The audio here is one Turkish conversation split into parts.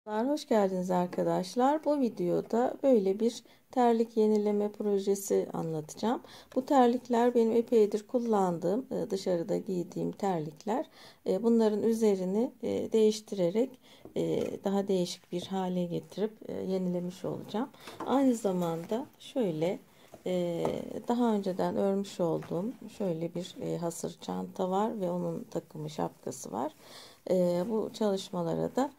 Hoş geldiniz arkadaşlar. Bu videoda böyle bir terlik yenileme projesi anlatacağım. Bu terlikler benim epeydir kullandığım, dışarıda giydiğim terlikler. Bunların üzerini değiştirerek daha değişik bir hale getirip yenilemiş olacağım. Aynı zamanda şöyle daha önceden örmüş olduğum şöyle bir hasır çanta var ve onun takımı şapkası var. Bu çalışmalara da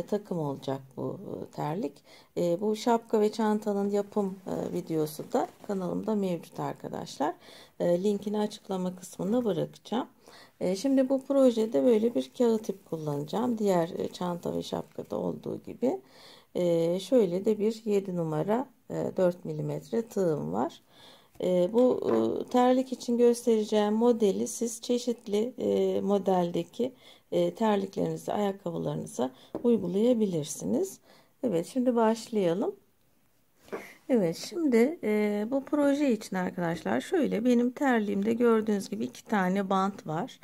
takım olacak bu terlik. Bu şapka ve çantanın yapım videosu da kanalımda mevcut arkadaşlar. Linkini açıklama kısmına bırakacağım. Şimdi bu projede böyle bir kağıt ip kullanacağım. Diğer çanta ve şapkada olduğu gibi. Şöyle de bir 7 numara 4 milimetre tığım var. Bu terlik için göstereceğim modeli siz çeşitli modeldeki terliklerinize, ayakkabılarınıza uygulayabilirsiniz. Evet, şimdi başlayalım. Evet, şimdi bu proje için arkadaşlar şöyle benim terliğimde gördüğünüz gibi 2 tane bant var.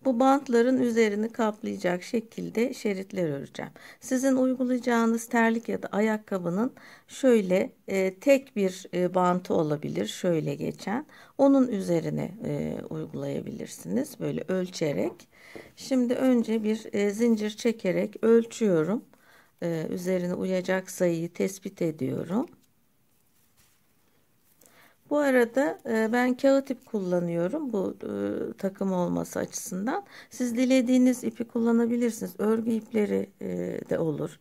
Bu bantların üzerini kaplayacak şekilde şeritler öreceğim. Sizin uygulayacağınız terlik ya da ayakkabının şöyle tek bir bantı olabilir, şöyle geçen. Onun üzerine uygulayabilirsiniz, böyle ölçerek. Şimdi önce bir zincir çekerek ölçüyorum. Üzerine uyacak sayıyı tespit ediyorum. Bu arada ben kağıt ip kullanıyorum bu takım olması açısından. Siz dilediğiniz ipi kullanabilirsiniz. Örgü ipleri de olur.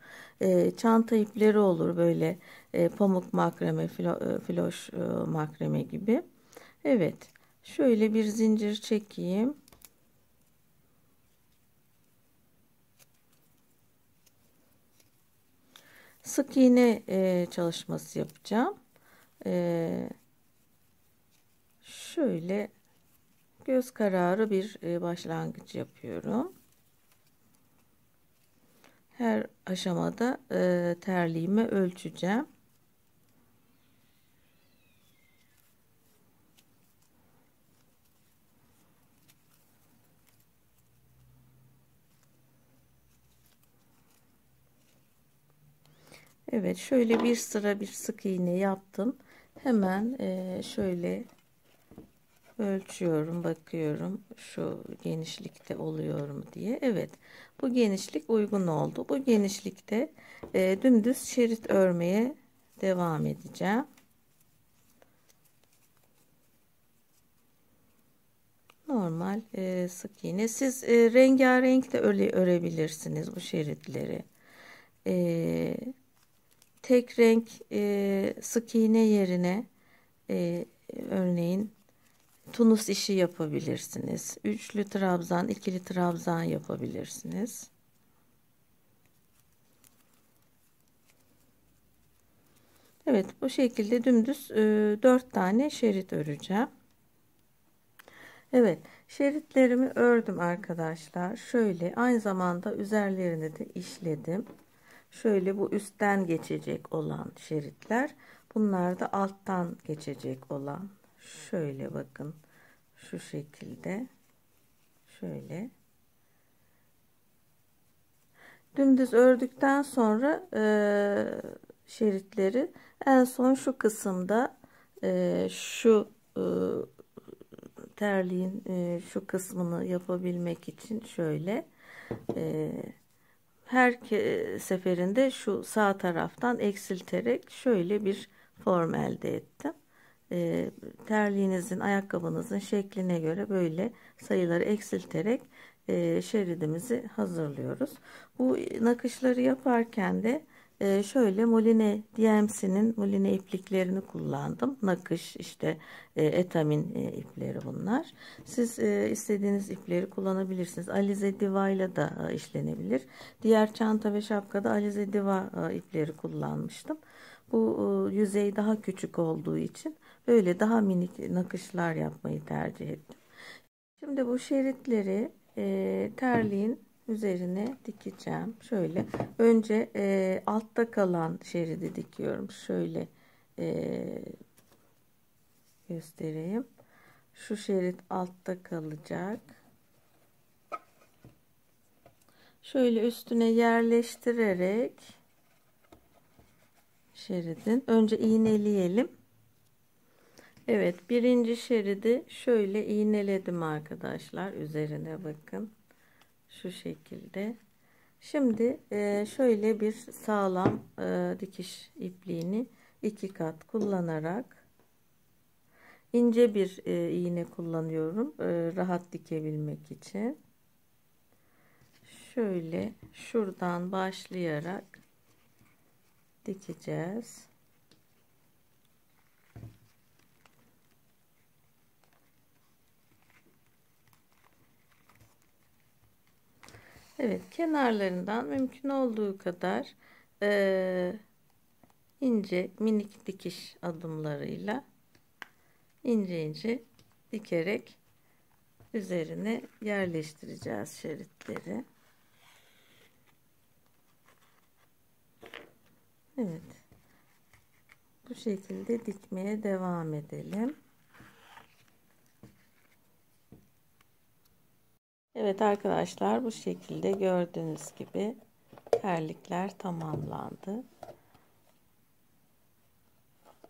Çanta ipleri olur böyle pamuk makrame, floş makrame gibi. Evet. Şöyle bir zincir çekeyim. Sık iğne çalışması yapacağım. Şöyle göz kararı bir başlangıç yapıyorum. Her aşamada terliğimi ölçeceğim. Evet, şöyle bir sıra bir sık iğne yaptım. Hemen şöyle ölçüyorum, bakıyorum şu genişlikte oluyor mu diye. Evet, bu genişlik uygun oldu. Bu genişlikte dümdüz şerit örmeye devam edeceğim. Normal sık iğne. Siz rengarenk de örebilirsiniz bu şeritleri. Tek renk sık iğne yerine örneğin tunus işi yapabilirsiniz. Üçlü trabzan, ikili trabzan yapabilirsiniz. Evet, bu şekilde dümdüz 4 tane şerit öreceğim. Evet, şeritlerimi ördüm arkadaşlar. Şöyle aynı zamanda üzerlerini de işledim. Şöyle bu üstten geçecek olan şeritler. Bunlar da alttan geçecek olan. Şöyle bakın. Şu şekilde. Şöyle. Dümdüz ördükten sonra şeritleri en son şu kısımda şu terliğin şu kısmını yapabilmek için şöyle her seferinde şu sağ taraftan eksilterek şöyle bir form elde ettim. Terliğinizin, ayakkabınızın şekline göre böyle sayıları eksilterek şeridimizi hazırlıyoruz. Bu nakışları yaparken de şöyle Moline DMC'nin Moline ipliklerini kullandım. Nakış işte etamin ipleri bunlar. Siz istediğiniz ipleri kullanabilirsiniz. Alize Diva ile de işlenebilir. Diğer çanta ve şapkada Alize Diva ipleri kullanmıştım. Bu yüzey daha küçük olduğu için böyle daha minik nakışlar yapmayı tercih ettim. Şimdi bu şeritleri terliğin üzerine dikeceğim. Şöyle önce altta kalan şeridi dikiyorum. Şöyle göstereyim. Şu şerit altta kalacak. şöyle üstüne yerleştirerek şeridin önce iğneleyelim. Evet, birinci şeridi şöyle iğneledim arkadaşlar. Üzerine bakın. Şu şekilde. Şimdi şöyle bir sağlam dikiş ipliğini 2 kat kullanarak ince bir iğne kullanıyorum. Rahat dikebilmek için. Şöyle şuradan başlayarak dikeceğiz. Evet, kenarlarından mümkün olduğu kadar ince minik dikiş adımlarıyla ince ince dikerek üzerine yerleştireceğiz şeritleri. Evet, bu şekilde dikmeye devam edelim. Evet arkadaşlar, bu şekilde gördüğünüz gibi terlikler tamamlandı.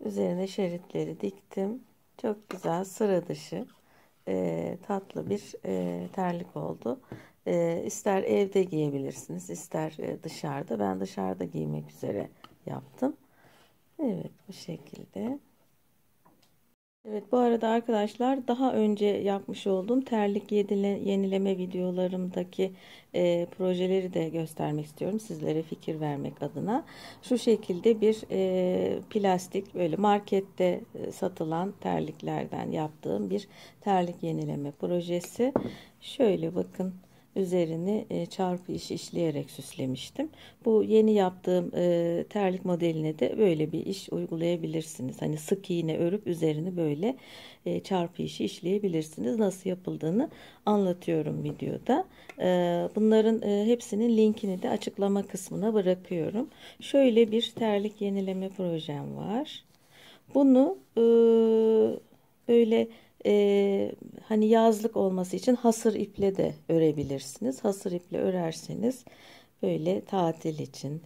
Üzerine şeritleri diktim. Çok güzel, sıra dışı tatlı bir terlik oldu. İster evde giyebilirsiniz, ister dışarıda. Ben dışarıda giymek üzere yaptım. Evet, bu şekilde. Evet, bu arada arkadaşlar, daha önce yapmış olduğum terlik yenileme videolarımdaki projeleri de göstermek istiyorum sizlere, fikir vermek adına. Şu şekilde bir plastik, böyle markette satılan terliklerden yaptığım bir terlik yenileme projesi. Şöyle bakın, üzerini çarpı iş işleyerek süslemiştim. Bu yeni yaptığım terlik modeline de böyle bir iş uygulayabilirsiniz. Hani sık iğne örüp üzerini böyle çarpı işi işleyebilirsiniz. Nasıl yapıldığını anlatıyorum videoda. Bunların hepsinin linkini de açıklama kısmına bırakıyorum. Şöyle bir terlik yenileme projem var. Bunu böyle hani yazlık olması için hasır iple de örebilirsiniz. Hasır iple örerseniz böyle tatil için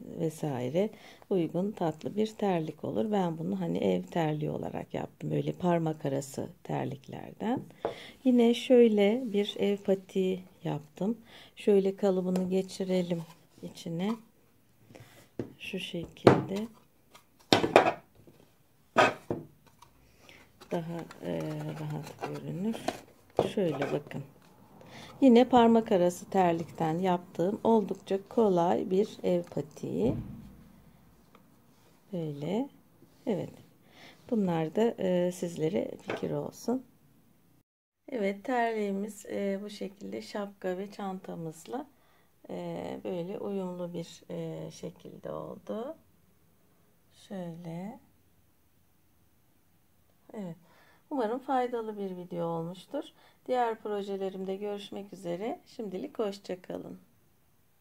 vesaire uygun tatlı bir terlik olur. Ben bunu hani ev terliği olarak yaptım. Böyle parmak arası terliklerden. Yine şöyle bir ev patiği yaptım. Şöyle kalıbını geçirelim içine. Şu şekilde. Daha rahat görünür. Şöyle bakın. Yine parmak arası terlikten yaptığım oldukça kolay bir ev patiği. Böyle. Evet. Bunlar da sizlere fikir olsun. Evet, terliğimiz bu şekilde şapka ve çantamızla böyle uyumlu bir şekilde oldu. Şöyle. Evet. Umarım faydalı bir video olmuştur. Diğer projelerimde görüşmek üzere. Şimdilik hoşça kalın.